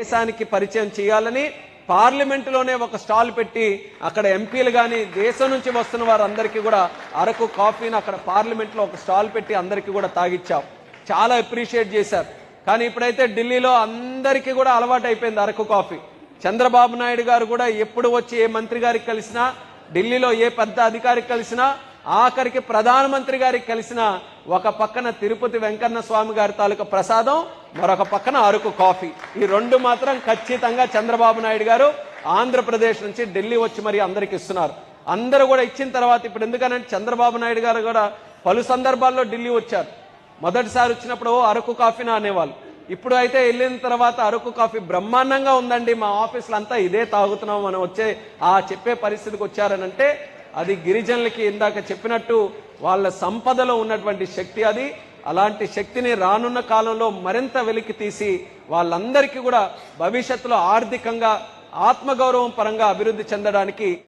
దేశానికి పరిచయం చేయాలని పార్లమెంటులోనే ఒక స్టాల్ పెట్టి అక్కడ ఎంపీలు కానీ దేశం నుంచి వస్తున్న వారందరికీ కూడా అరకు కాఫీని అక్కడ పార్లమెంట్లో ఒక స్టాల్ పెట్టి అందరికీ కూడా తాగిచ్చాం. చాలా అప్రిషియేట్ చేశారు. కానీ ఇప్పుడైతే ఢిల్లీలో అందరికీ కూడా అలవాటు అయిపోయింది అరకు కాఫీ. చంద్రబాబు నాయుడు గారు కూడా ఎప్పుడు వచ్చి ఏ మంత్రి గారికి కలిసినా, ఢిల్లీలో ఏ పెద్ద అధికారికి కలిసినా, ఆఖరికి ప్రధానమంత్రి గారికి కలిసినా ఒక పక్కన తిరుపతి వెంకన్న స్వామి గారి తాలూకా ప్రసాదం, మరొక పక్కన అరకు కాఫీ. ఈ రెండు మాత్రం ఖచ్చితంగా చంద్రబాబు నాయుడు గారు ఆంధ్రప్రదేశ్ నుంచి ఢిల్లీ వచ్చి మరి అందరికి ఇస్తున్నారు. అందరూ కూడా ఇచ్చిన తర్వాత ఇప్పుడు ఎందుకనంటే చంద్రబాబు నాయుడు గారు కూడా పలు సందర్భాల్లో ఢిల్లీ వచ్చారు. మొదటిసారి వచ్చినప్పుడు అరకు కాఫీనా అనేవాళ్ళు. ఇప్పుడు అయితే వెళ్ళిన తర్వాత అరకు కాఫీ బ్రహ్మాండంగా ఉందండి, మా ఆఫీసులు అంతా ఇదే తాగుతున్నాం మనం వచ్చే చెప్పే పరిస్థితికి వచ్చారనంటే అది గిరిజనులకి ఇందాక చెప్పినట్టు వాళ్ళ సంపదలో ఉన్నటువంటి శక్తి అది. అలాంటి శక్తిని రానున్న కాలంలో మరింత వెలికి తీసి వాళ్ళందరికీ కూడా భవిష్యత్తులో ఆర్థికంగా ఆత్మగౌరవం పరంగా అభివృద్ధి చెందడానికి